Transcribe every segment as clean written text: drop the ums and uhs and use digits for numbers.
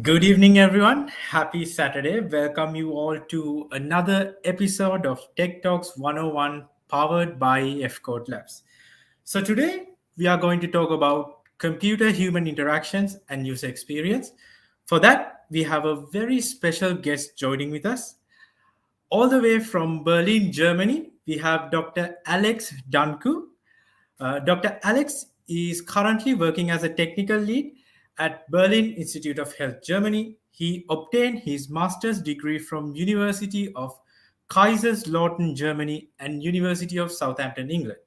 Good evening, everyone. Happy Saturday. Welcome you all to another episode of Tech Talks 101 powered by F Code Labs. So, today we are going to talk about computer human interactions and user experience. For that, we have a very special guest joining with us. All the way from Berlin, Germany, we have Dr. Alex Dancu. Dr. Alex is currently working as a technical lead at Berlin Institute of Health, Germany. He obtained his master's degree from University of Kaiserslautern, Germany, and University of Southampton, England.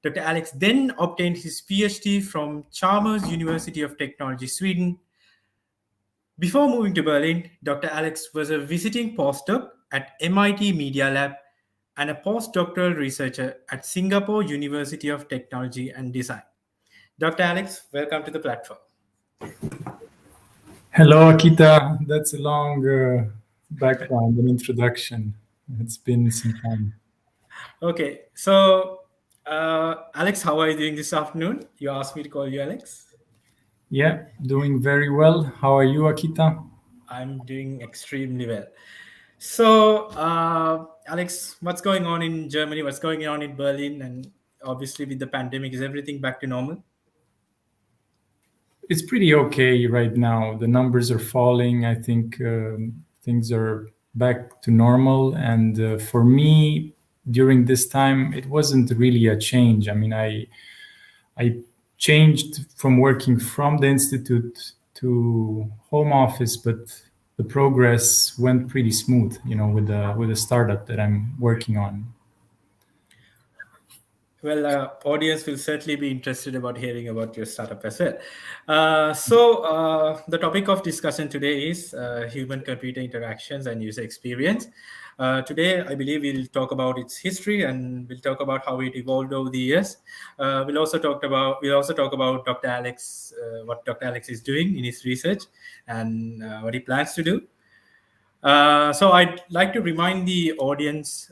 Dr. Alex then obtained his Ph.D. from Chalmers University of Technology, Sweden. Before moving to Berlin, Dr. Alex was a visiting postdoc at MIT Media Lab and a postdoctoral researcher at Singapore University of Technology and Design. Dr. Alex, welcome to the platform. Hello, Akita. That's a long background and introduction. It's been some time. Okay, so Alex, how are you doing this afternoon? You asked me to call you Alex. Yeah, doing very well. How are you, Akita? I'm doing extremely well. So, Alex, what's going on in Germany? What's going on in Berlin? And obviously, with the pandemic, is everything back to normal? It's pretty okay right now. The numbers are falling. I think things are back to normal. And for me, during this time, it wasn't really a change. I mean, I changed from working from the institute to home office, but the progress went pretty smooth, with the startup that I'm working on. Well, audience will certainly be interested about hearing about your startup as well. So the topic of discussion today is human-computer interactions and user experience. Today, I believe we'll talk about its history and we'll talk about how it evolved over the years. We'll also talk about Dr. Alex, what Dr. Alex is doing in his research and what he plans to do. So I'd like to remind the audience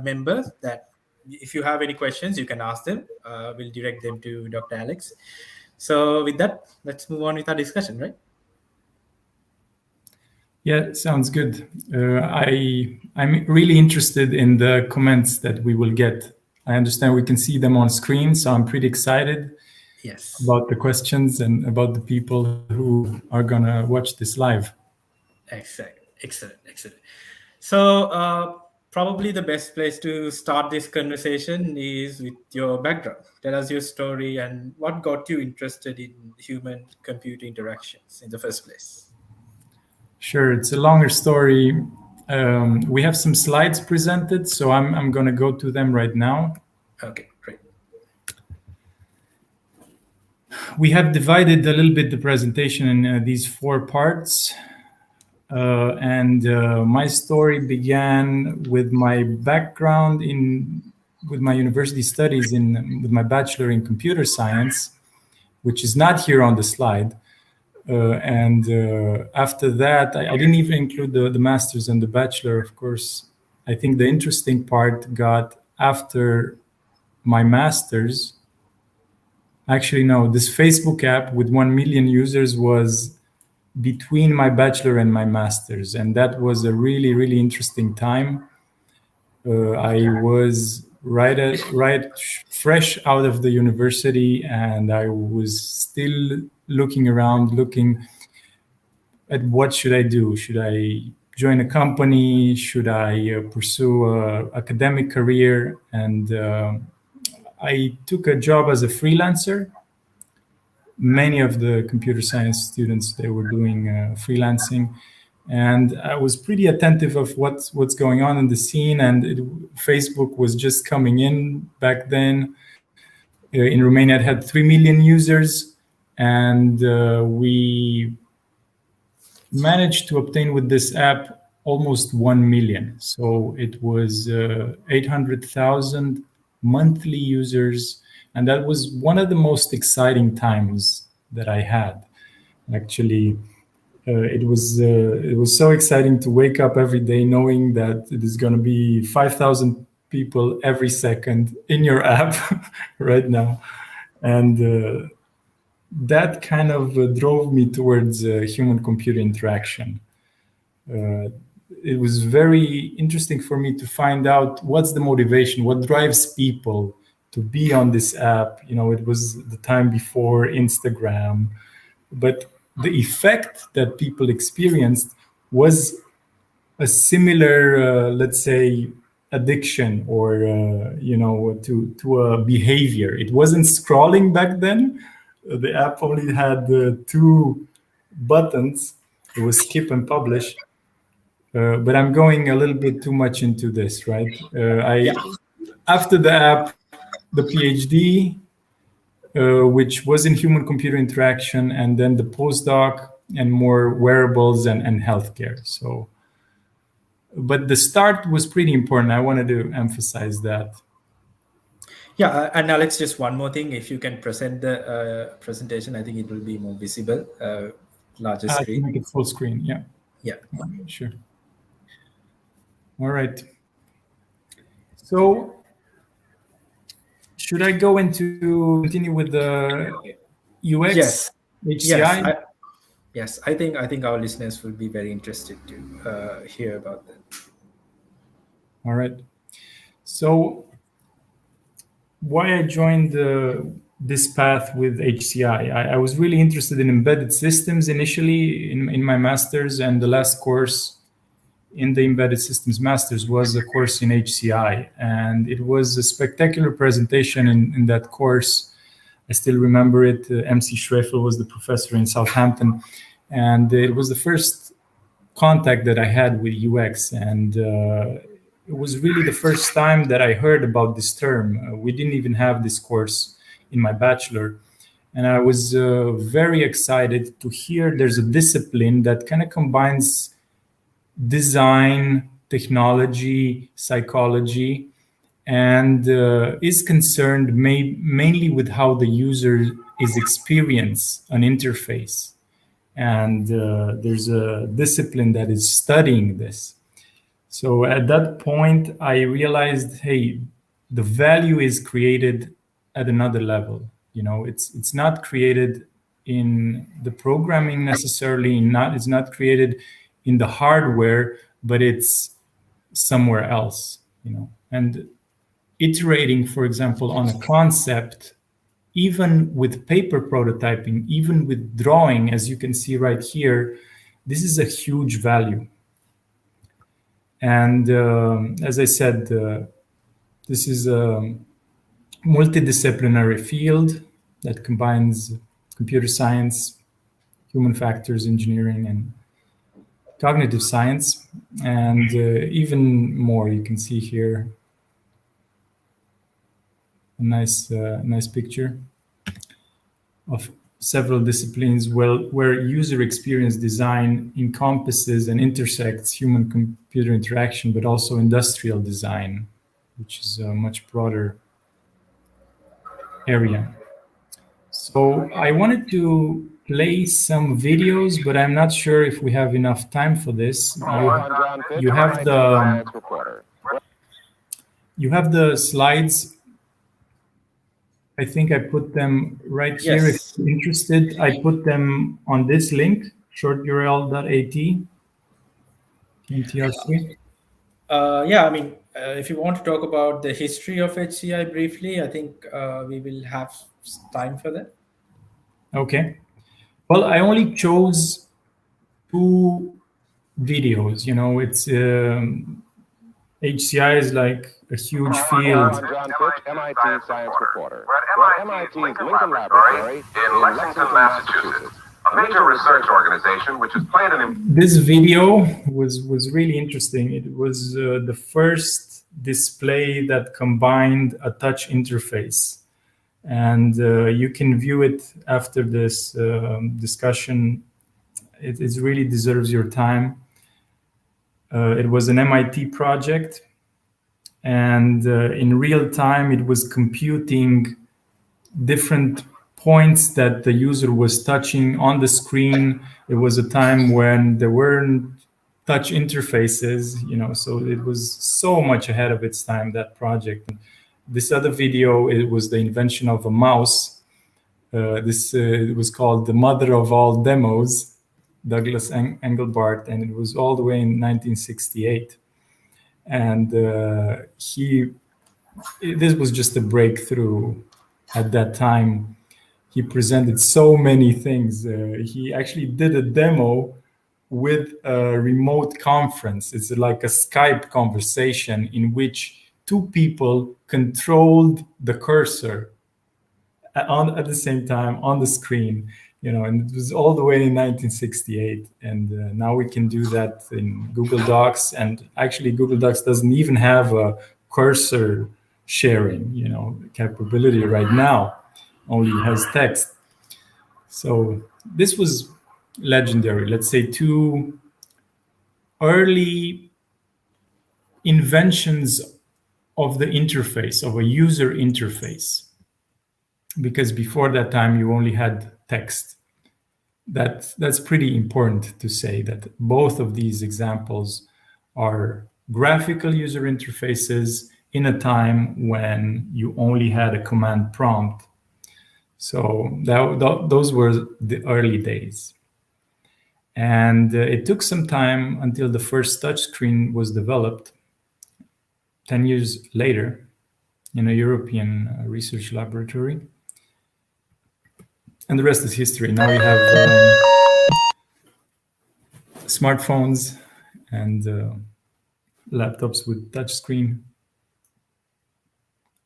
members that if you have any questions, you can ask them. We'll direct them to Dr. Alex. So with that, let's move on with our discussion, right? Yeah, sounds good. I'm really interested in the comments that we will get. I understand we can see them on screen, so I'm pretty excited about the questions and about the people who are going to watch this live. Excellent. So probably the best place to start this conversation is with your background. Tell us your story and what got you interested in human-computer interactions in the first place. Sure, it's a longer story. We have some slides presented, so I'm going to go to them right now. Okay, great. We have divided a little bit the presentation in these 4 parts. My story began with my background with my university studies with my bachelor in computer science, which is not here on the slide. After that, I didn't even include the master's and the bachelor, of course. I think the interesting part got after my master's. Actually, no, this Facebook app with 1 million users was between my bachelor and my master's, and that was a really, really interesting time. I was right fresh out of the university, and I was still looking at what should I do. Should I join a company? Should I pursue an academic career? And I took a job as a freelancer. Many of the computer science students, they were doing freelancing, and I was pretty attentive of what's going on in the scene. And Facebook was just coming in back then. In Romania, it had 3 million users, and we managed to obtain with this app almost 1 million. So it was 800,000 monthly users. And that was one of the most exciting times that I had. Actually, it was so exciting to wake up every day knowing that it is going to be 5,000 people every second in your app right now. And that kind of drove me towards human-computer interaction. It was very interesting for me to find out what's the motivation, what drives people to be on this app. It was the time before Instagram, but the effect that people experienced was a similar, let's say, addiction or to a behavior. It wasn't scrolling back then. The app only had two buttons. It was skip and publish. But I'm going a little bit too much into this, right? After the app, the Ph.D., which was in human-computer interaction, and then the postdoc and more wearables and healthcare. So, but the start was pretty important. I wanted to emphasize that. Yeah, and Alex, just one more thing. If you can present the presentation, I think it will be more visible, larger I screen. can make it full screen, yeah. Yeah. Sure. All right. So should I go into continue with the UX? Yes. HCI? Yes, I think our listeners will be very interested to hear about that. All right. So why I joined this path with HCI? I was really interested in embedded systems initially in my master's, and the last course in the embedded systems master's was a course in HCI, and it was a spectacular presentation in that course. I still remember it. MC Schreifel was the professor in Southampton, and it was the first contact that I had with UX, and it was really the first time that I heard about this term. We didn't even have this course in my bachelor, and I was very excited to hear there's a discipline that kind of combines design, technology, psychology, and is concerned mainly with how the user is experience an interface. And there's a discipline that is studying this. So at that point, I realized, hey, the value is created at another level. It's not created in the programming necessarily. It's not created in the hardware, but it's somewhere else. And iterating, for example, on a concept, even with paper prototyping, even with drawing, as you can see right here, this is a huge value. And as I said, this is a multidisciplinary field that combines computer science, human factors engineering, and cognitive science, and even more. You can see here a nice picture of several disciplines where user experience design encompasses and intersects human-computer interaction, but also industrial design, which is a much broader area. So I wanted to play some videos, but I'm not sure if we have enough time for this. You have the slides. I think I put them right here. Yes. If you're interested, I put them on this link, shorturl.at. MTR3. Yeah, I mean, if you want to talk about the history of HCI briefly, I think we will have time for that. Okay. Well, I only chose 2 videos. It's HCI is like a huge field. MIT science reporter. We're at MIT's Lincoln Laboratory in Lexington, Massachusetts, a major research organization which has played an important... This video was really interesting. It was the first display that combined a touch interface. And you can view it after this discussion. It really deserves your time. It was an MIT project, and in real time, it was computing different points that the user was touching on the screen. It was a time when there weren't touch interfaces, so it was so much ahead of its time, that project. This other video, it was the invention of a mouse. This was called the mother of all demos, Douglas Engelbart, and it was all the way in 1968. And this was just a breakthrough at that time. He presented so many things. He actually did a demo with a remote conference. It's like a Skype conversation in which two people controlled the cursor at the same time on the screen, and it was all the way in 1968. And now we can do that in Google Docs. And actually, Google Docs doesn't even have a cursor sharing, capability right now. Only has text. So this was legendary. Let's say two early inventions of the interface, of a user interface. Because before that time, you only had text. That's pretty important to say, that both of these examples are graphical user interfaces in a time when you only had a command prompt. So those were the early days. And it took some time until the first touchscreen was developed 10 years later in a European research laboratory. And the rest is history. Now we have smartphones and laptops with touchscreen.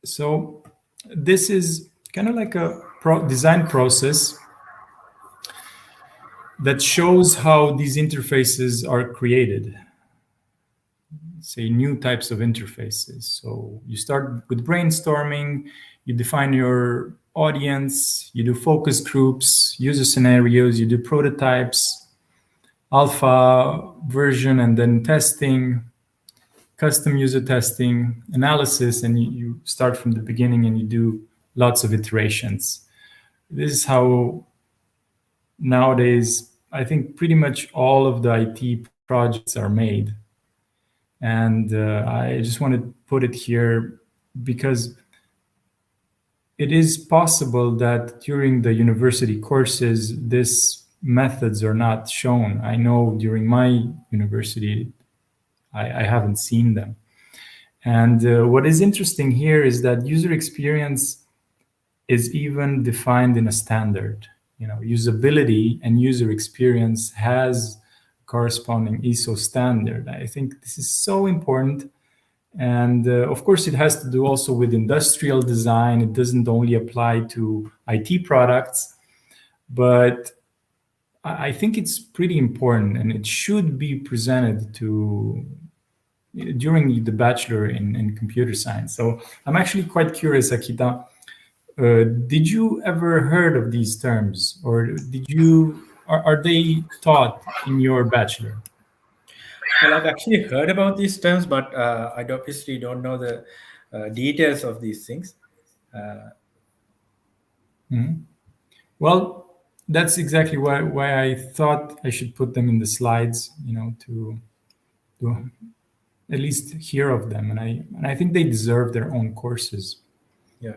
So this is kind of like a design process that shows how these interfaces are created. Say new types of interfaces. So you start with brainstorming, you define your audience, you do focus groups, user scenarios, you do prototypes, alpha version, and then testing, custom user testing, analysis, and you start from the beginning and you do lots of iterations. This is how nowadays, I think pretty much all of the IT projects are made. And I just want to put it here because it is possible that during the university courses, these methods are not shown. I know during my university, I haven't seen them. And what is interesting here is that user experience is even defined in a standard. Usability and user experience has corresponding ISO standard. I think this is so important. And of course, it has to do also with industrial design. It doesn't only apply to IT products, but I think it's pretty important, and it should be presented during the bachelor in computer science. So I'm actually quite curious, Akita. Did you ever heard of these terms, or are they taught in your bachelor? Well, I've actually heard about these terms, but I obviously don't know the details of these things. Well, that's exactly why I thought I should put them in the slides, to at least hear of them. And I think they deserve their own courses. Yeah,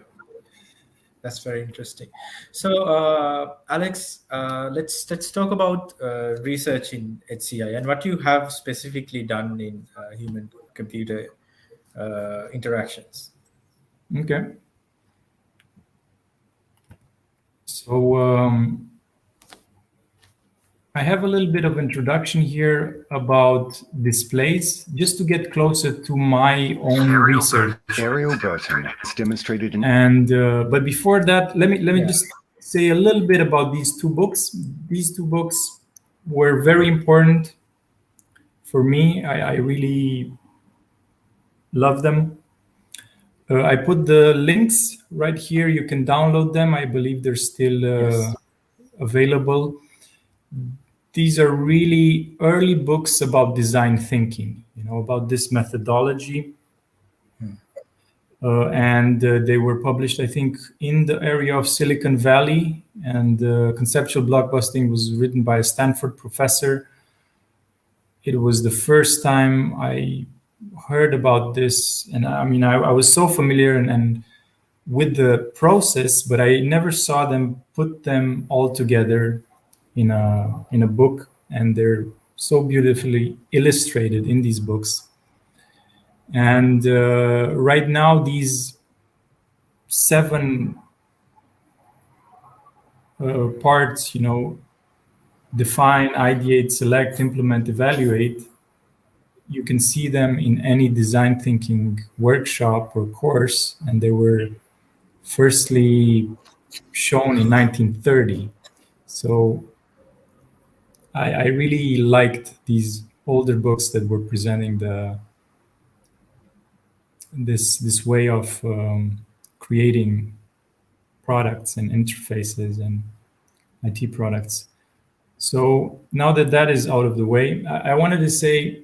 that's very interesting. So, Alex, let's talk about research in HCI and what you have specifically done in human-computer interactions. Okay. So I have a little bit of introduction here about displays, just to get closer to my own research. Aerial button is demonstrated in. And but before that, let me just say a little bit about these two books. These two books were very important for me. I really love them. I put the links right here. You can download them. I believe they're still available. These are really early books about design thinking, about this methodology. And they were published, I think, in the area of Silicon Valley. And Conceptual Blockbusting was written by a Stanford professor. It was the first time I heard about this. And I mean, I was so familiar and with the process, but I never saw them put them all together in a book, and they're so beautifully illustrated in these books. And right now, these 7 parts, define, ideate, select, implement, evaluate. You can see them in any design thinking workshop or course, and they were firstly shown in 1930. So I really liked these older books that were presenting this way of creating products and interfaces and IT products. So now that that is out of the way, I wanted to say,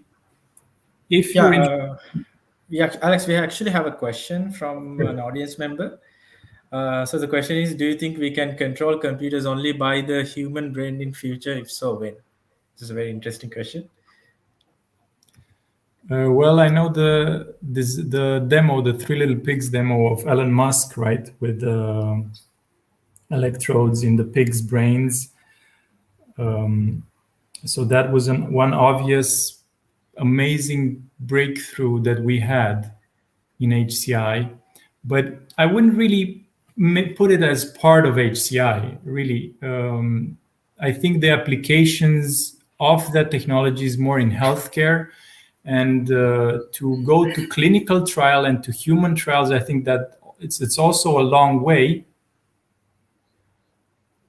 if you're Alex, we actually have a question from an audience member. So the question is, do you think we can control computers only by the human brain in future? If so, when? This is a very interesting question. Well, I know the demo, the 3 Little Pigs demo of Elon Musk, right, with electrodes in the pigs' brains. So that was one obvious, amazing breakthrough that we had in HCI, but I wouldn't really put it as part of HCI, really. I think the applications of that technology is more in healthcare, and to go to clinical trial and to human trials, I think that it's also a long way.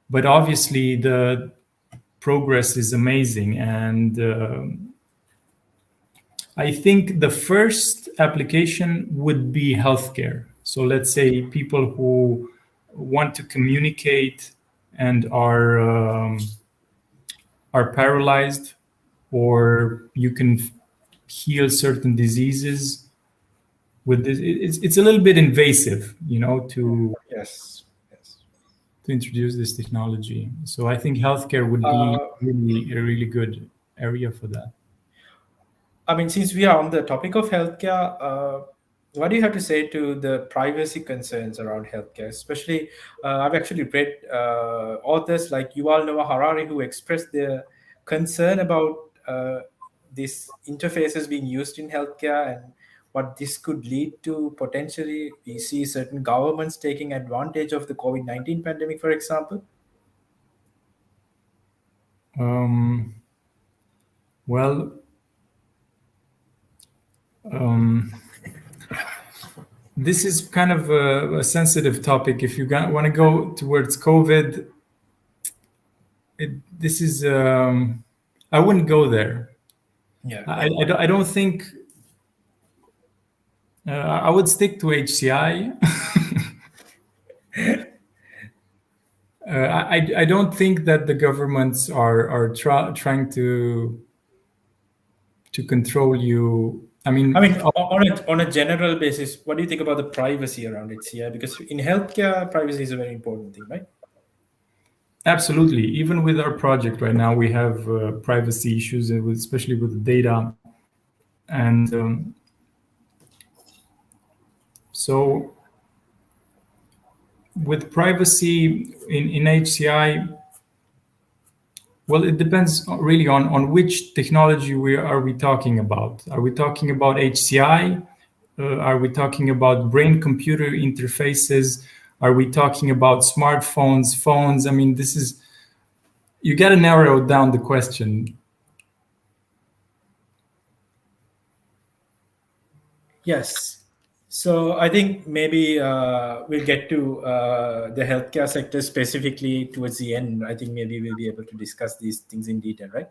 But obviously the progress is amazing, and I think the first application would be healthcare. So let's say people who want to communicate and are paralyzed, or you can heal certain diseases with this. It's a little bit invasive, to introduce this technology. So I think healthcare would be really a really good area for that. I mean, since we are on the topic of healthcare, what do you have to say to the privacy concerns around healthcare? Especially, I've actually read authors like Yuval Noah Harari who expressed their concern about these interfaces being used in healthcare and what this could lead to potentially. We see certain governments taking advantage of the COVID-19 pandemic, for example. Well, this is kind of a sensitive topic. If you want to go towards COVID, this is I wouldn't go there. Yeah, I don't think I would stick to HCI. I don't think that the governments are trying to control you. I mean, on a general basis, what do you think about the privacy around HCI? Because in healthcare, privacy is a very important thing, right? Absolutely. Even with our project right now, we have privacy issues, especially with the data. And so with privacy in HCI, well, it depends really on which technology are we talking about. Are we talking about HCI? Are we talking about brain-computer interfaces? Are we talking about smartphones, phones? I mean, you got to narrow down the question. Yes. So I think maybe we'll get to the healthcare sector specifically towards the end. I think maybe we'll be able to discuss these things in detail, right?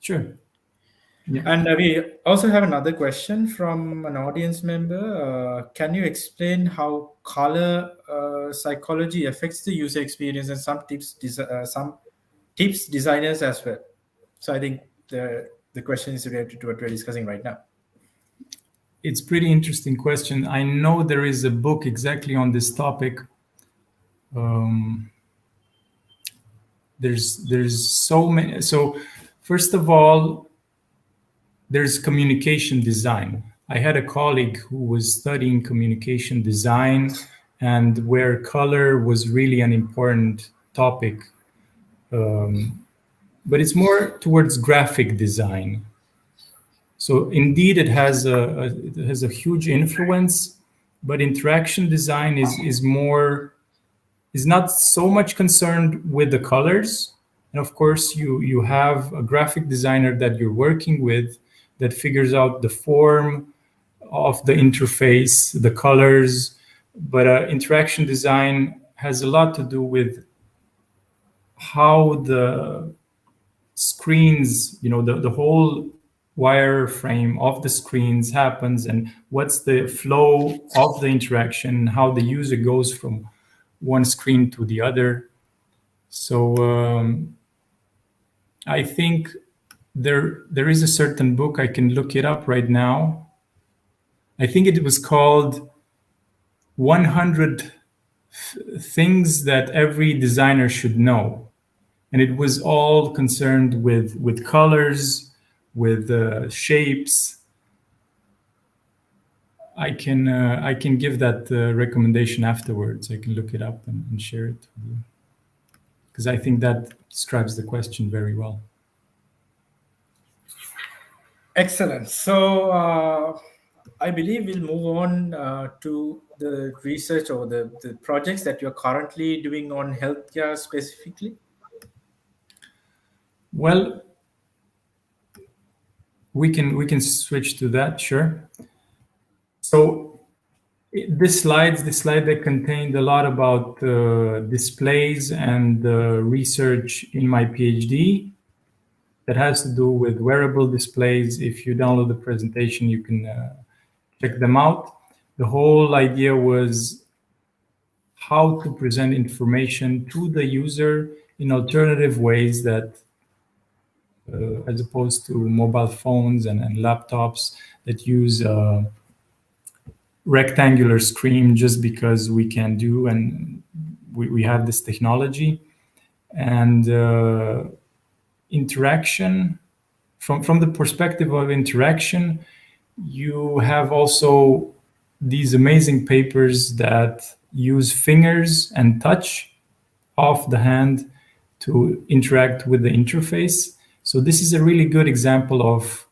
Sure. Yeah. And we also have another question from an audience member. Can you explain how color psychology affects the user experience, and some tips designers as well? So I think the question is related to what we're discussing right now. It's pretty interesting question. I know there is a book exactly on this topic. There's so many. So first of all, there's communication design. I had a colleague who was studying communication design and where color was really an important topic. But it's more towards graphic design. So indeed, it has a huge influence, but interaction design is not so much concerned with the colors. And of course, you have a graphic designer that you're working with that figures out the form of the interface, the colors. But interaction design has a lot to do with how the screens, the whole wireframe of the screens happens and what's the flow of the interaction, how the user goes from one screen to the other. So I think there is a certain book, I can look it up right now. I think it was called 100 Things That Every Designer Should Know. And it was all concerned with colors, with shapes. I can give that recommendation afterwards. I can look it up and share it with you, because I think that describes the question very well. Excellent. So I believe we'll move on to the research or the projects that you're currently doing on healthcare specifically. Well, we can switch to that, sure. So this slide that contained a lot about displays and research in my PhD that has to do with wearable displays. If you download the presentation, you can check them out. The whole idea was how to present information to the user in alternative ways that as opposed to mobile phones and laptops that use a rectangular screen just because we can do and we have this technology. And interaction, from the perspective of interaction, you have also these amazing papers that use fingers and touch of the hand to interact with the interface. So this is a really good example of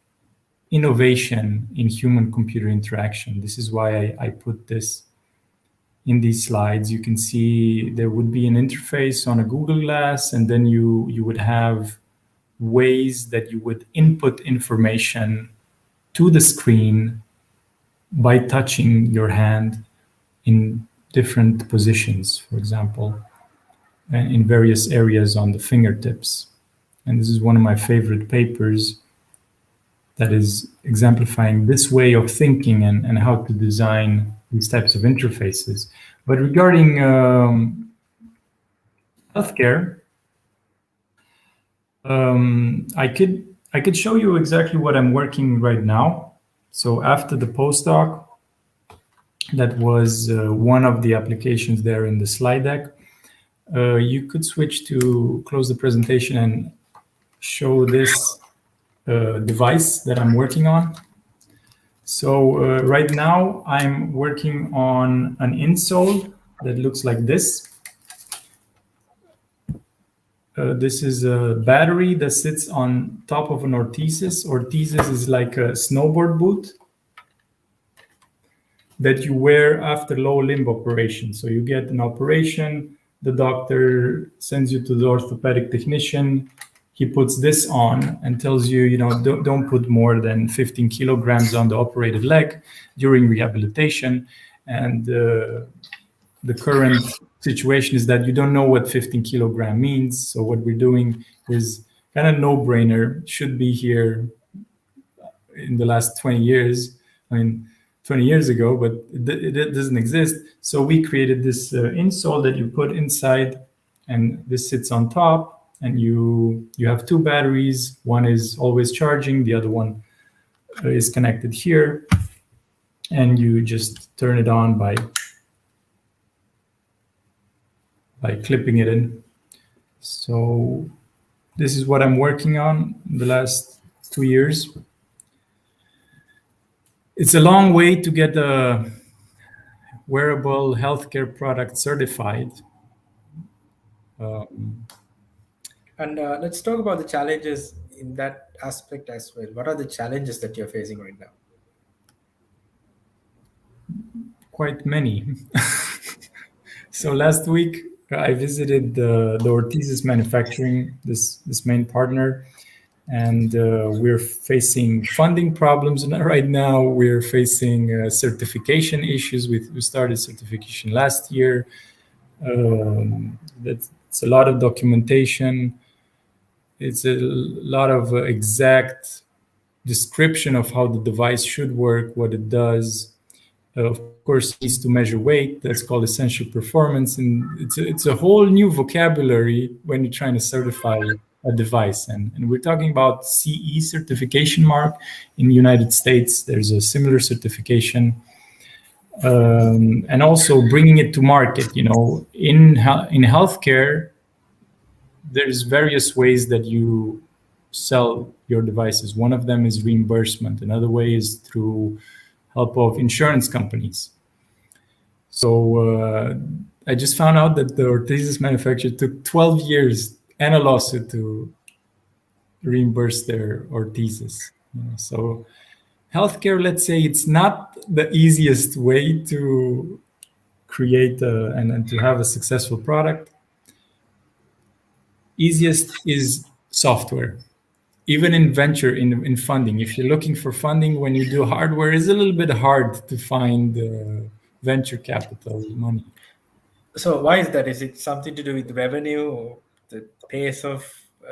innovation in human-computer interaction. This is why I put this in these slides. You can see there would be an interface on a Google Glass, and then you would have ways that you would input information to the screen by touching your hand in different positions, for example, and in various areas on the fingertips. And this is one of my favorite papers that is exemplifying this way of thinking and how to design these types of interfaces. But regarding healthcare, I could show you exactly what I'm working right now. So after the postdoc, that was one of the applications there in the slide deck. You could switch to close the presentation and show this device that I'm working on. So right now I'm working on an insole that looks like this. This is a battery that sits on top of an orthesis. Orthesis is like a snowboard boot that you wear after low limb operation. So you get an operation, the doctor sends you to the orthopedic technician. He puts this on and tells you, don't put more than 15 kilograms on the operated leg during rehabilitation. And the current situation is that you don't know what 15 kilogram means. So what we're doing is kind of no-brainer, should be here in the last 20 years. 20 years ago, but it doesn't exist. So we created this insole that you put inside, and this sits on top, and you have two batteries. One is always charging, the other one is connected here, and you just turn it on by clipping it in. So this is what I'm working on the last 2 years. It's a long way to get a wearable healthcare product certified. And let's talk about the challenges in that aspect as well. What are the challenges that you're facing right now? Quite many. So last week I visited the orthesis manufacturing, this main partner, and we're facing funding problems right now. We're facing certification issues. We started certification last year. It's a lot of documentation. It's a lot of exact description of how the device should work, what it does. Of course, it needs to measure weight. That's called essential performance. And it's a whole new vocabulary when you're trying to certify a device. And we're talking about CE certification mark. In the United States, there's a similar certification. And also bringing it to market. In healthcare, there's various ways that you sell your devices. One of them is reimbursement. Another way is through help of insurance companies. So I just found out that the orthesis manufacturer took 12 years and a lawsuit to reimburse their orthesis. So healthcare, let's say, it's not the easiest way to create and to have a successful product. Easiest is software. Even in venture, in funding, if you're looking for funding when you do hardware, it's a little bit hard to find venture capital money. So why is that? Is it something to do with revenue or the pace of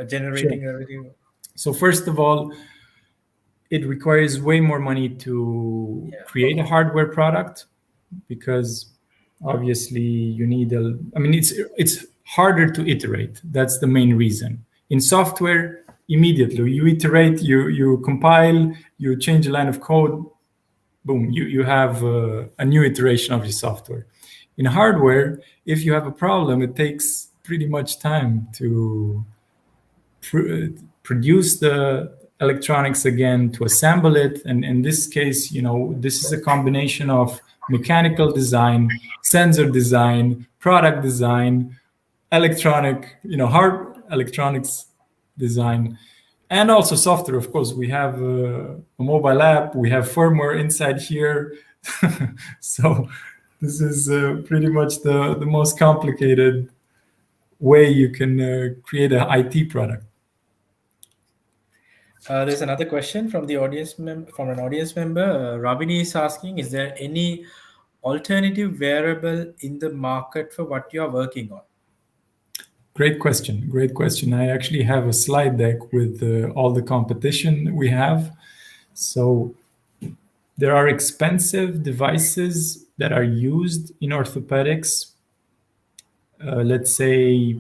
generating revenue? So first of all, it requires way more money to create a hardware product, because obviously you need it's harder to iterate. That's the main reason. In software, immediately you iterate, you compile, you change a line of code, boom, you have a new iteration of your software. In hardware, if you have a problem, it takes pretty much time to produce the electronics again, to assemble it. And in this case, this is a combination of mechanical design, sensor design, product design, hard electronics design, and also software. Of course, we have a mobile app, we have firmware inside here. So this is pretty much the most complicated way you can create an IT product. There's another question from the audience from an audience member. Ravini is asking, is there any alternative wearable in the market for what you are working on? Great question. I actually have a slide deck with all the competition we have. So there are expensive devices that are used in orthopedics, let's say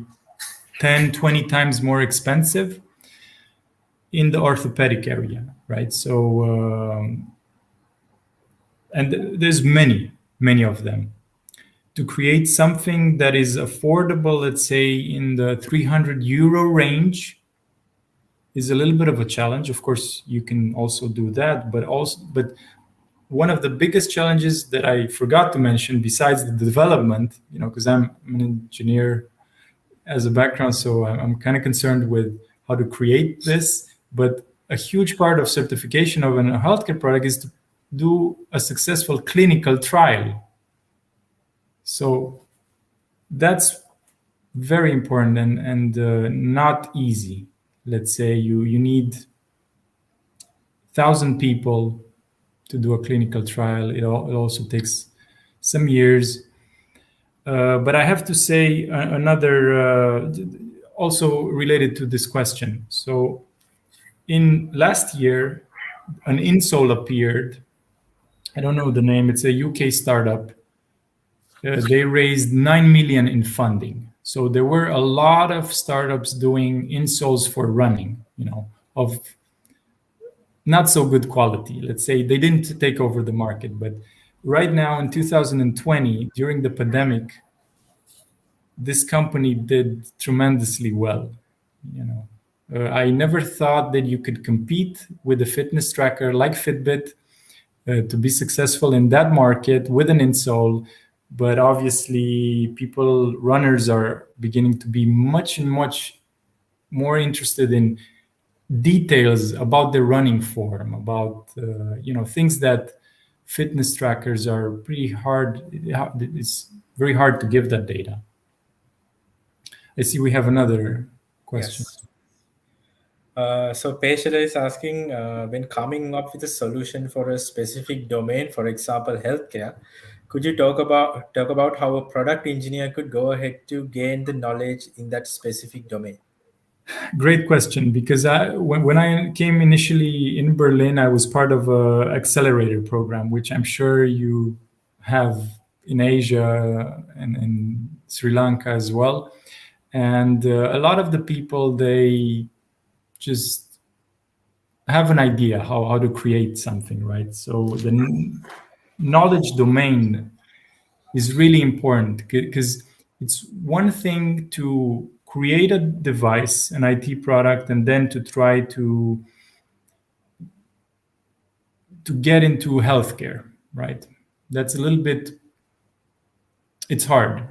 10, 20 times more expensive in the orthopedic area, right? So, and there's many of them. To create something that is affordable, let's say in the 300 euro range, is a little bit of a challenge. Of course, you can also do that, but one of the biggest challenges that I forgot to mention, besides the development, because I'm an engineer as a background, so I'm kind of concerned with how to create this. But a huge part of certification of a healthcare product is to do a successful clinical trial. So that's very important and not easy. Let's say you need 1,000 people to do a clinical trial. It also takes some years. But I have to say another, also related to this question. So in last year, an insole appeared. I don't know the name. It's a UK startup. They raised 9 million in funding. So there were a lot of startups doing insoles for running, of not so good quality. Let's say they didn't take over the market. But right now in 2020, during the pandemic, this company did tremendously well. I never thought that you could compete with a fitness tracker like Fitbit to be successful in that market with an insole. But obviously, runners are beginning to be much more interested in details about their running form, about things that fitness trackers are pretty hard. It's very hard to give that data. I see we have another question. Yes. So Peshada is asking, when coming up with a solution for a specific domain, for example, healthcare, could you talk about how a product engineer could go ahead to gain the knowledge in that specific domain? Great question, because when I came initially in Berlin, I was part of an accelerator program, which I'm sure you have in Asia and in Sri Lanka as well. And a lot of the people, they just have an idea how to create something, right? So the knowledge domain is really important, because it's one thing to create a device, an IT product, and then to try to get into healthcare, right? That's a little bit, it's hard.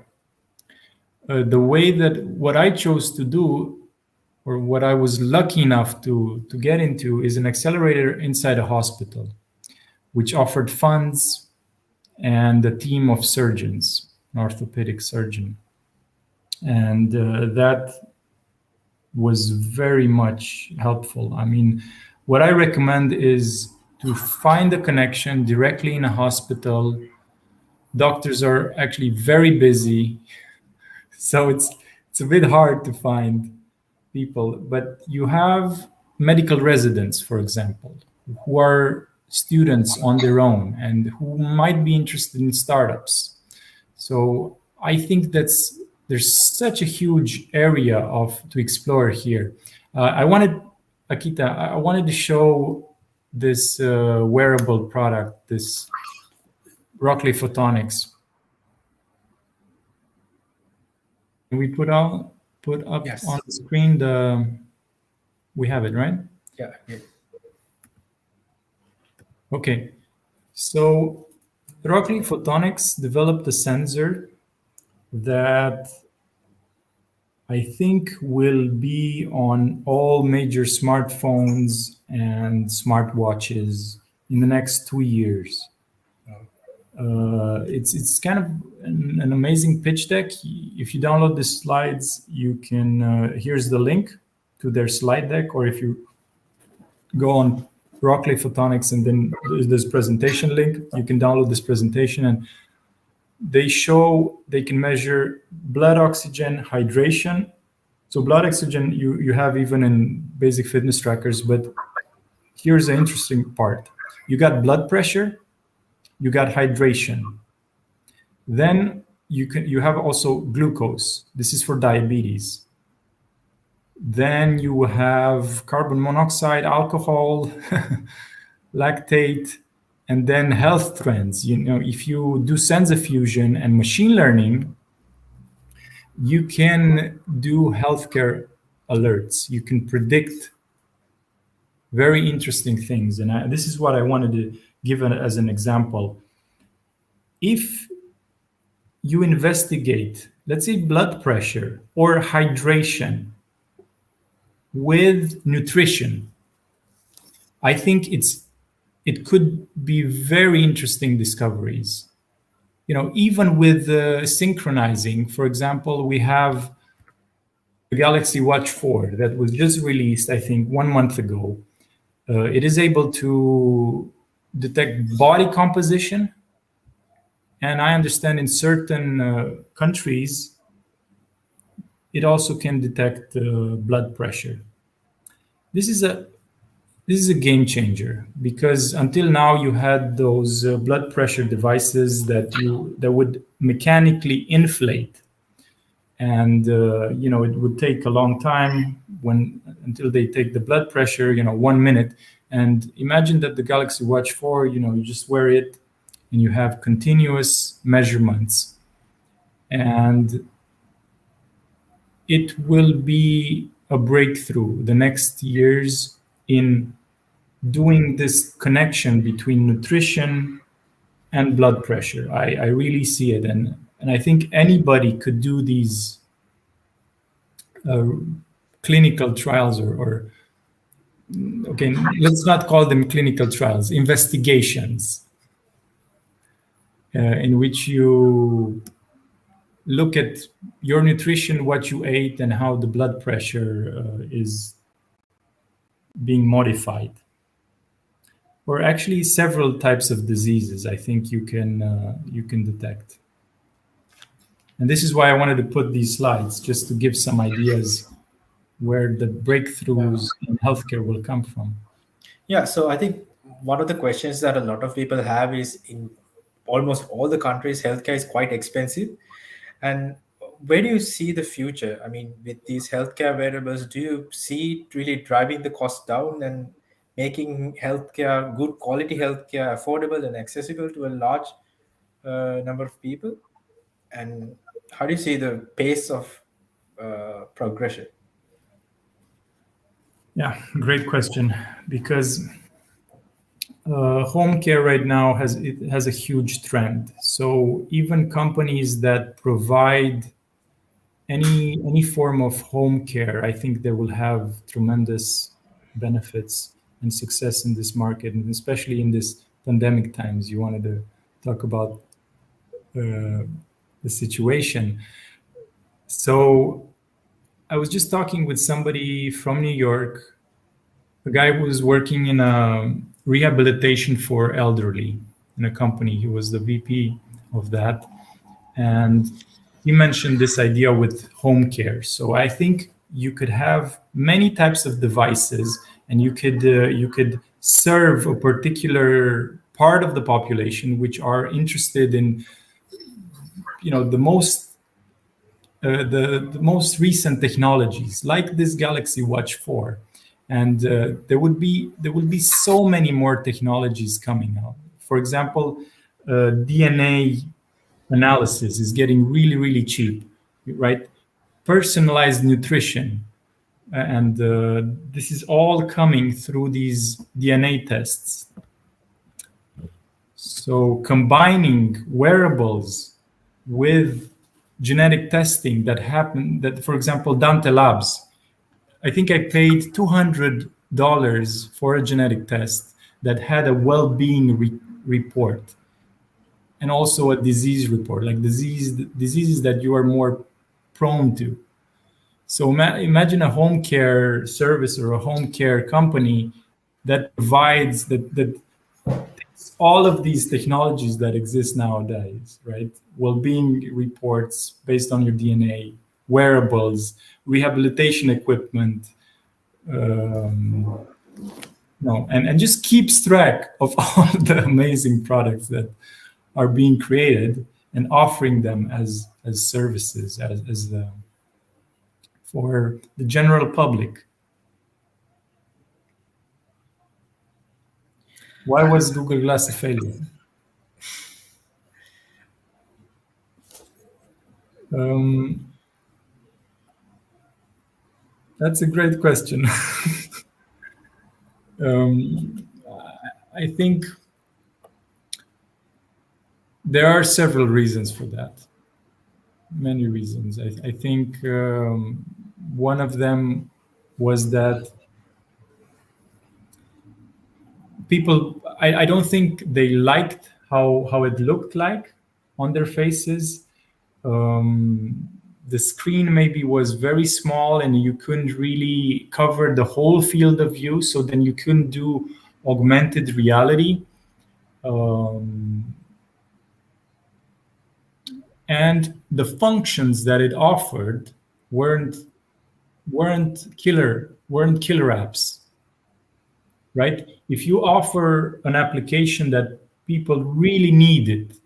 The way that what I chose to do, or what I was lucky enough to get into, is an accelerator inside a hospital, which offered funds and a team of surgeons, an orthopedic surgeon. And that was very much helpful. I mean, what I recommend is to find a connection directly in a hospital. Doctors are actually very busy, so it's a bit hard to find people. But you have medical residents, for example, who are students on their own and who might be interested in startups. So I think there's such a huge area to explore here. Akita, I wanted to show this wearable product, this Rockley Photonics. Can we put up Yes. on the screen we have it, right? Yeah. Okay. So Rockley Photonics developed a sensor that I think will be on all major smartphones and smartwatches in the next 2 years. It's kind of an amazing pitch deck. If you download the slides, you can, here's the link to their slide deck, or if you go on Rockley Photonics and then there's this presentation link, you can download this presentation, and they can measure blood oxygen, hydration. So blood oxygen you have even in basic fitness trackers, but here's the interesting part. You got blood pressure, you got hydration. Then you have also glucose. This is for diabetes. Then you have carbon monoxide, alcohol, lactate, and then health trends. If you do sensor fusion and machine learning, you can do healthcare alerts. You can predict very interesting things. And this is what I wanted to give as an example. If you investigate, let's say, blood pressure or hydration with nutrition, I think it could be very interesting discoveries. Even with synchronizing, for example, we have the Galaxy Watch 4 that was just released, I think, 1 month ago. It is able to detect body composition, and I understand in certain countries, it also can detect blood pressure. This is a game changer, because until now you had those blood pressure devices that would mechanically inflate, and it would take a long time until they take the blood pressure, 1 minute. And imagine that the Galaxy Watch 4, you just wear it and you have continuous measurements, and it will be a breakthrough the next years in doing this connection between nutrition and blood pressure. I really see it, and I think anybody could do these clinical trials, or okay, let's not call them clinical trials, investigations, in which you look at your nutrition, what you ate, and how the blood pressure is being modified. Or actually several types of diseases I think you can detect. And this is why I wanted to put these slides, just to give some ideas where the breakthroughs in healthcare will come from. Yeah, so I think one of the questions that a lot of people have is, in almost all the countries, healthcare is quite expensive. And where do you see the future? I mean, with these healthcare wearables, do you see it really driving the cost down and making healthcare, good quality healthcare, affordable and accessible to a large number of people? And how do you see the pace of progression? Yeah, great question. Because home care right now has a huge trend. So even companies that provide any form of home care, I think they will have tremendous benefits and success in this market, and especially in this pandemic times. You wanted to talk about the situation. So I was just talking with somebody from New York, a guy who was working in a rehabilitation for elderly in a company. He was the VP of that. And he mentioned this idea with home care. So I think you could have many types of devices, and you could serve a particular part of the population which are interested in, the most recent technologies, like this Galaxy Watch 4. And there will be so many more technologies coming out. For example, DNA analysis is getting really, really cheap, right? Personalized nutrition. And this is all coming through these DNA tests. So combining wearables with genetic testing that, for example, Dante Labs, I think I paid $200 for a genetic test that had a well-being report, and also a disease report, like diseases that you are more prone to. So imagine a home care service or a home care company that provides that all of these technologies that exist nowadays, right? Well-being reports based on your DNA, wearables, rehabilitation equipment, and just keeps track of all the amazing products that are being created and offering them as services for the general public. Why was Google Glass a failure? That's a great question. I think there are several reasons for that. Many reasons. I think one of them was that people, I don't think they liked how it looked like on their faces. The screen maybe was very small and you couldn't really cover the whole field of view. So then you couldn't do augmented reality. And the functions that it offered weren't killer apps, right? If you offer an application that people really needed,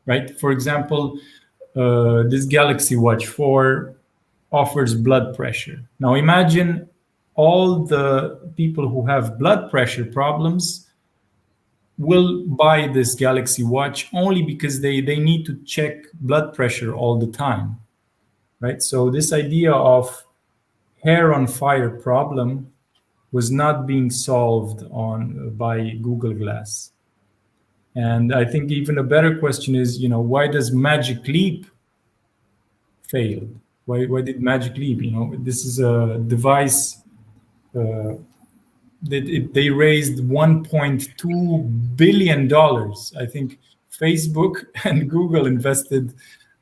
right? For example, this Galaxy Watch 4 offers blood pressure. Now imagine all the people who have blood pressure problems will buy this Galaxy Watch only because they need to check blood pressure all the time, right? So this idea of hair on fire problem was not being solved by Google Glass. And I think even a better question is, why does Magic Leap fail? Why did Magic Leap? This is a device they raised $1.2 billion. I think Facebook and Google invested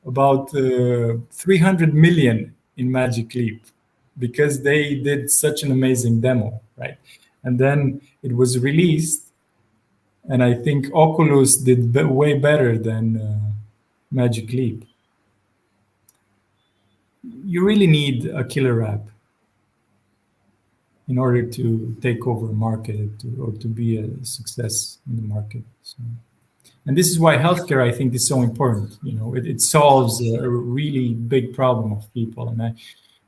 about 300 million in Magic Leap because they did such an amazing demo, right? And then it was released, and I think Oculus did way better than Magic Leap. You really need a killer app in order to take over a market or to be a success in the market. So, and this is why healthcare, I think, is so important. It solves a really big problem of people. And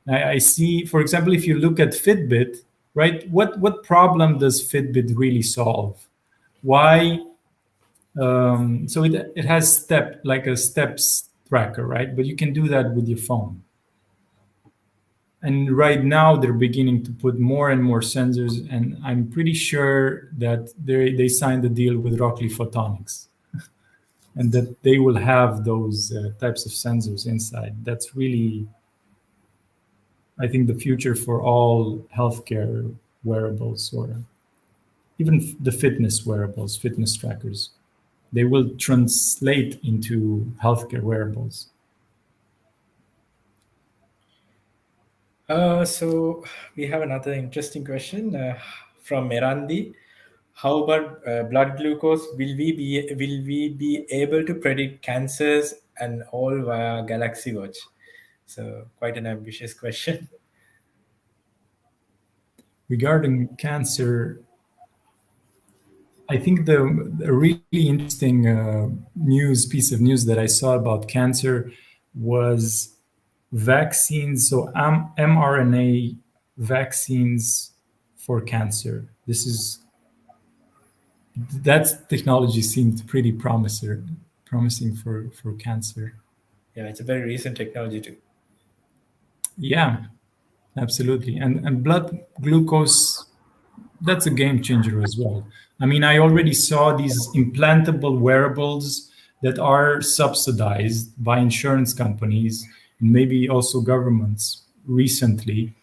I see, for example, if you look at Fitbit, right? What problem does Fitbit really solve? Why? So it has a steps tracker, right? But you can do that with your phone. And right now they're beginning to put more and more sensors, and I'm pretty sure that they signed a deal with Rockley Photonics, and that they will have those types of sensors inside. That's really, I think, the future for all healthcare wearables, or even the fitness wearables, fitness trackers. They will translate into healthcare wearables. So we have another interesting question from Merandi. How about blood glucose? Will we be able to predict cancers and all via Galaxy Watch? So quite an ambitious question. Regarding cancer, I think the really interesting piece of news that I saw about cancer was vaccines, so mRNA vaccines for cancer. That technology seemed pretty promising for cancer. Yeah, it's a very recent technology too. Yeah, absolutely. And blood glucose, that's a game changer as well. I mean, I already saw these implantable wearables that are subsidized by insurance companies, maybe also governments recently.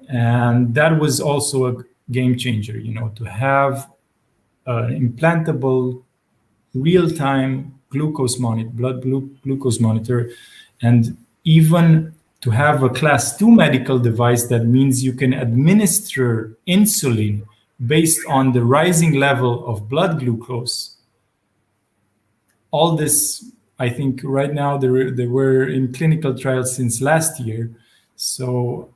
And that was also a game changer, to have an implantable real-time blood glucose monitor, and even to have a class 2 medical device. That means you can administer insulin based on the rising level of blood glucose. All this, I think right now they were in clinical trials since last year. So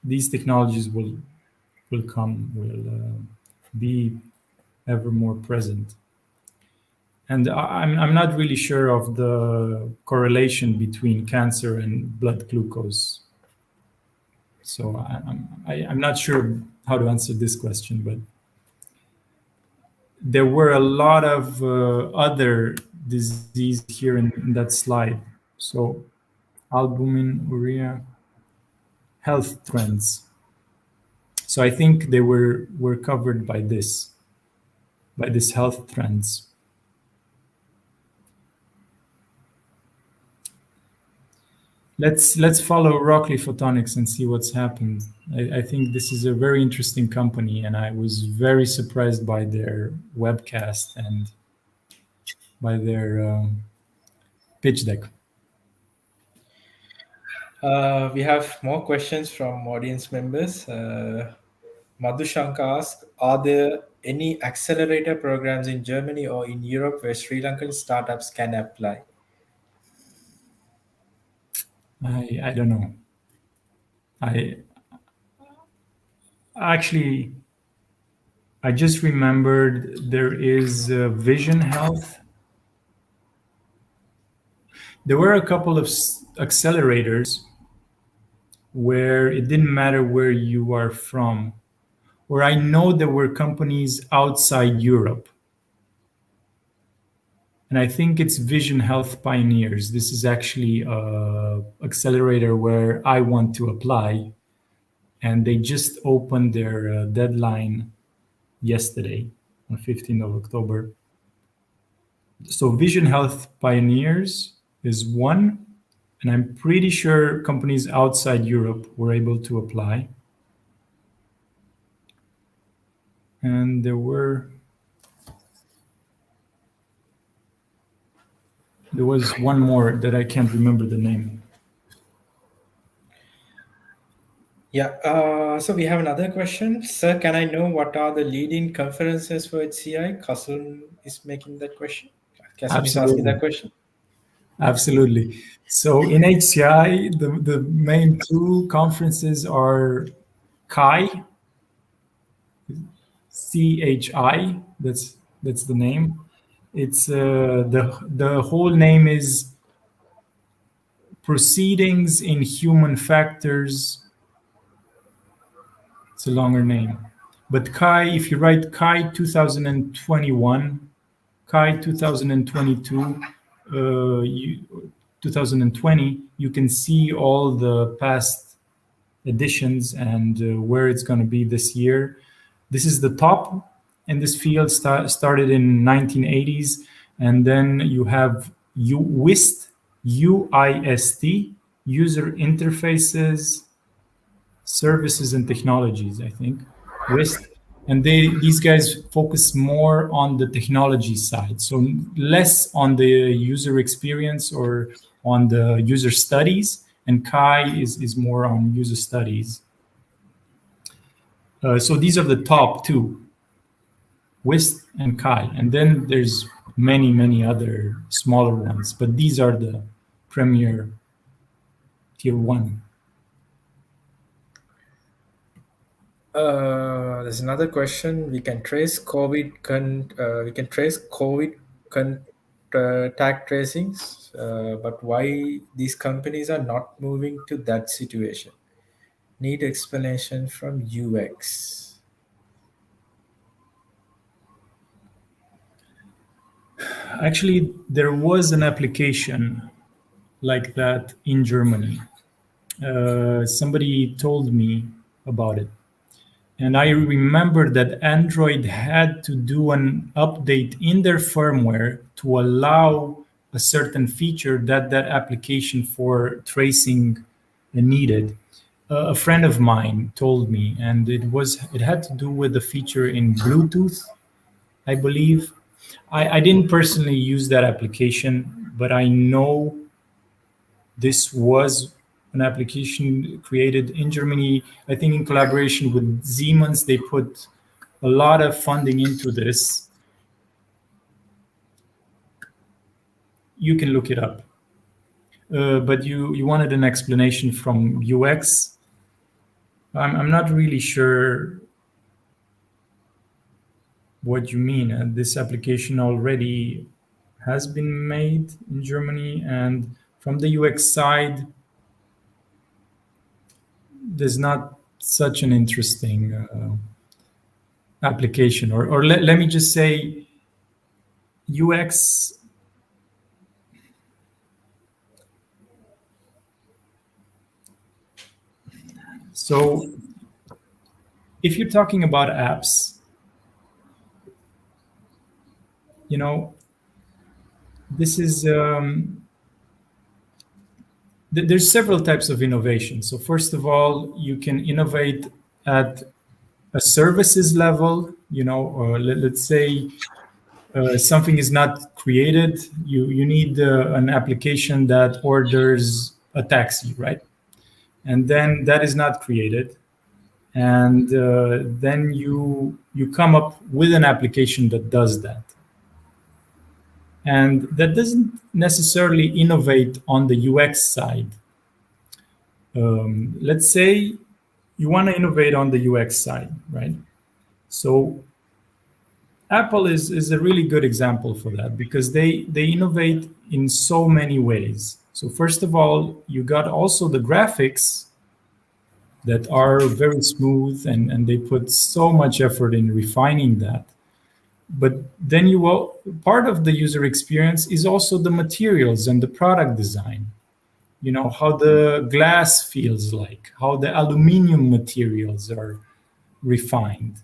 these technologies will be ever more present. And I'm not really sure of the correlation between cancer and blood glucose. So I'm not sure how to answer this question, but there were a lot of other disease here in that slide. So albumin, urea, health trends. So I think they were covered by this health trends. Let's follow Rockley Photonics and see what's happened. I think this is a very interesting company, and I was very surprised by their webcast and by their pitch deck. We have more questions from audience members. Madhushanka asks, are there any accelerator programs in Germany or in Europe where Sri Lankan startups can apply? I don't know. I just remembered there is Vision Health. There were a couple of accelerators where it didn't matter where you are from, where I know there were companies outside Europe. And I think it's Vision Health Pioneers. This is actually an accelerator where I want to apply. and they just opened their deadline yesterday on 15th of October. So Vision Health Pioneers is one, and I'm pretty sure companies outside Europe were able to apply. And there was one more that I can't remember the name. Yeah, so we have another question. Sir, can I know what are the leading conferences for HCI? Kasun is making that question. Kasun is asking that question. Absolutely. So in HCI, the main two conferences are CHI, CHI, that's the name. It's the whole name is Proceedings in Human Factors. It's a longer name. But CHI, if you write CHI 2021, CHI 2022, 2020, you can see all the past editions and where it's going to be this year. This is the top in this field, started in 1980s, and then you have UIST, UIST, User Interfaces, Services and Technologies, I think, WIST. And these guys focus more on the technology side, so less on the user experience or on the user studies, and CHI is more on user studies. So these are the top two, WIST and CHI, and then there's many other smaller ones, but these are the premier tier one. There's another question. We can trace COVID contact tracings, but why these companies are not moving to that situation? Need explanation from UX. Actually, there was an application like that in Germany. Somebody told me about it. And I remember that Android had to do an update in their firmware to allow a certain feature that application for tracing needed. A friend of mine told me, and it had to do with the feature in Bluetooth, I believe. I didn't personally use that application, but I know this was an application created in Germany, I think in collaboration with Siemens. They put a lot of funding into this. You can look it up. But you wanted an explanation from UX. I'm not really sure what you mean. This application already has been made in Germany, and from the UX side, there's not such an interesting application. Or let me just say, UX. So if you're talking about apps, this is there's several types of innovation. So first of all, you can innovate at a services level. Or let's say something is not created. You need an application that orders a taxi, right? And then that is not created, and then you come up with an application that does that. And that doesn't necessarily innovate on the UX side. Let's say you want to innovate on the UX side, right? So Apple is a really good example for that, because they innovate in so many ways. So first of all, you got also the graphics that are very smooth, and they put so much effort in refining that. But then part of the user experience is also the materials and the product design. how the glass feels like, how the aluminum materials are refined.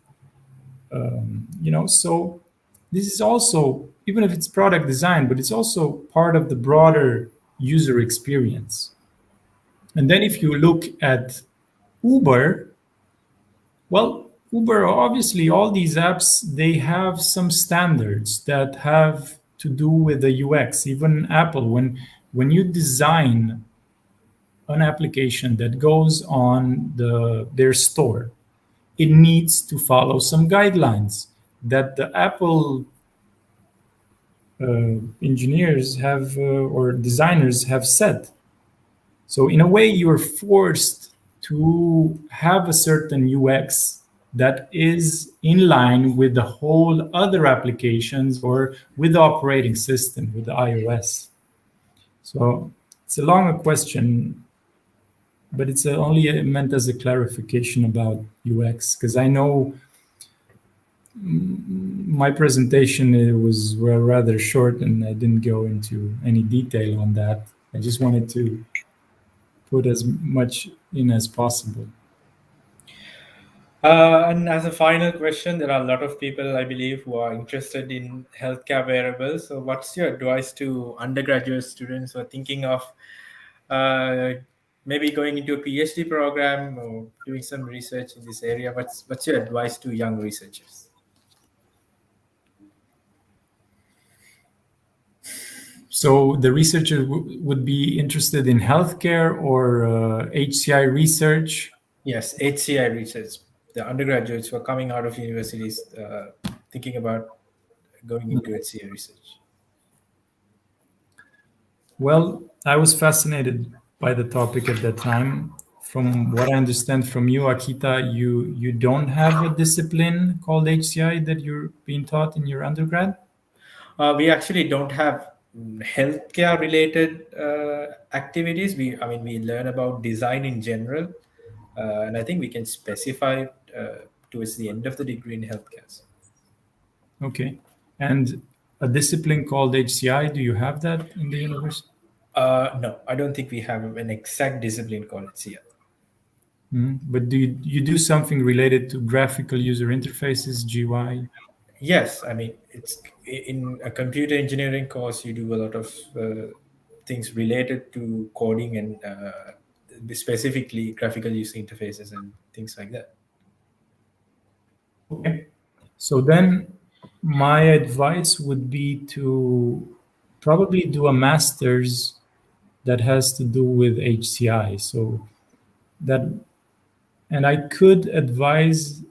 So this is also, even if it's product design, but it's also part of the broader user experience. And then if you look at Uber, well, Uber, obviously, all these apps, they have some standards that have to do with the UX. Even Apple, when you design an application that goes on their store, it needs to follow some guidelines that the Apple engineers have or designers have set. So in a way, you're forced to have a certain UX that is in line with the whole other applications or with the operating system, with the iOS. So it's a longer question, but it's only meant as a clarification about UX, because I know my presentation was rather short and I didn't go into any detail on that. I just wanted to put as much in as possible. And as a final question, there are a lot of people, I believe, who are interested in healthcare wearables. So what's your advice to undergraduate students who are thinking of maybe going into a PhD program or doing some research in this area? What's your advice to young researchers? So the researcher would be interested in healthcare or HCI research? Yes, HCI research. The undergraduates who are coming out of universities thinking about going into HCI research. Well, I was fascinated by the topic at that time. From what I understand from you, Akita, you don't have a discipline called HCI that you're being taught in your undergrad? We actually don't have healthcare related activities. We learn about design in general, and I think we can specify towards the end of the degree in healthcare. Okay. And a discipline called HCI, do you have that in the university? No, I don't think we have an exact discipline called HCI. But do you do something related to graphical user interfaces, GUI? Yes, it's in a computer engineering course. You do a lot of things related to coding and specifically graphical user interfaces and things like that. Okay. So then my advice would be to probably do a master's that has to do with HCI. So that, and I could advise,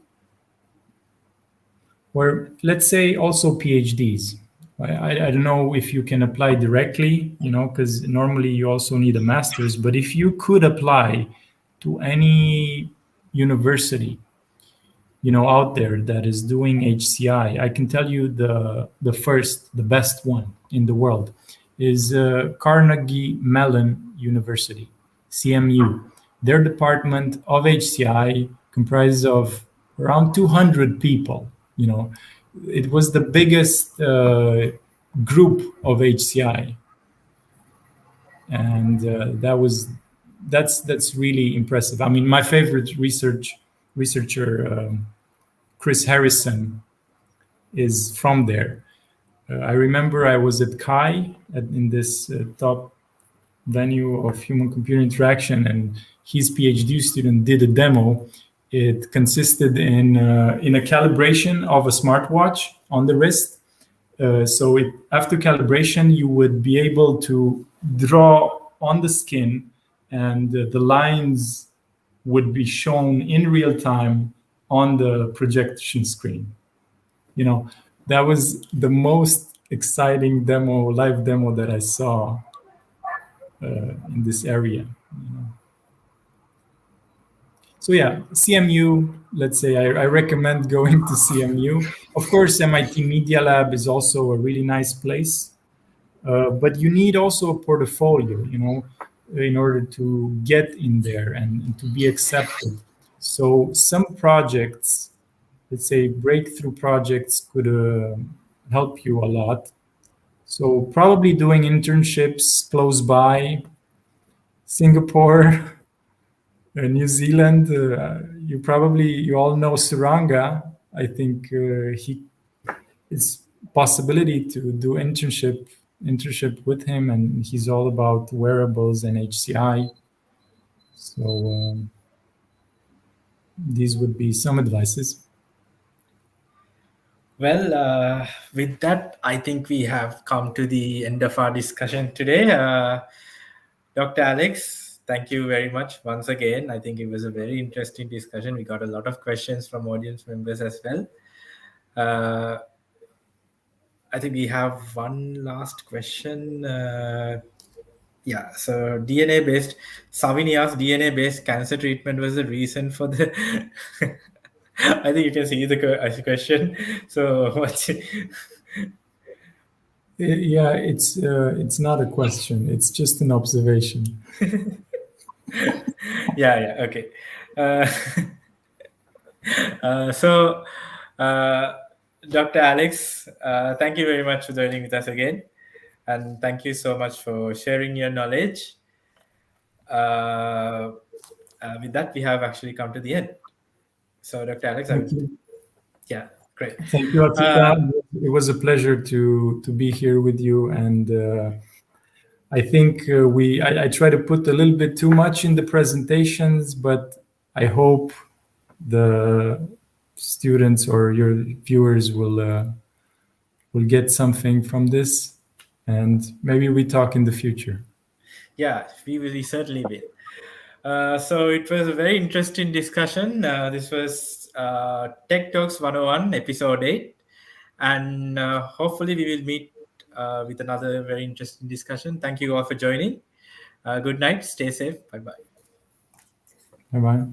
or let's say also PhDs. I don't know if you can apply directly, because normally you also need a master's, but if you could apply to any university, out there that is doing HCI, I can tell you the best one in the world is Carnegie Mellon University, CMU. Their department of HCI comprises of around 200 people. It was the biggest group of HCI, and that's really impressive. My favorite researcher, Chris Harrison, is from there. I remember I was at Kai in this top venue of human-computer interaction, and his PhD student did a demo. It consisted in a calibration of a smartwatch on the wrist. So after calibration, you would be able to draw on the skin, and the lines would be shown in real time on the projection screen. That was the most exciting live demo that I saw in this area. So yeah, CMU, let's say I recommend going to CMU. Of course, MIT Media Lab is also a really nice place, but you need also a portfolio, in order to get in there and to be accepted. So some projects, let's say breakthrough projects, could help you a lot. So probably doing internships close by, Singapore, New Zealand. You all know Suranga. I think it's possibility to do internship with him, and he's all about wearables and HCI. So these would be some advices. Well, with that, I think we have come to the end of our discussion today. Dr. Alex, thank you very much once again. I think it was a very interesting discussion. We got a lot of questions from audience members as well. I think we have one last question. Yeah, so DNA-based, Savinia's DNA-based cancer treatment was the reason for the... I think you can see the question. So what's Yeah, it's not a question. It's just an observation. yeah, okay. So, Dr. Alex, thank you very much for joining with us again. And thank you so much for sharing your knowledge. With that, we have actually come to the end. So, Dr. Alex, yeah, great. Thank you, Atika. It was a pleasure to be here with you, and I think I try to put a little bit too much in the presentations, but I hope the students or your viewers will get something from this, and maybe we talk in the future. Yeah, we certainly will. So it was a very interesting discussion. This was Tech Talks 101, episode 8. And hopefully we will meet with another very interesting discussion. Thank you all for joining. Good night. Stay safe. Bye-bye. Bye-bye.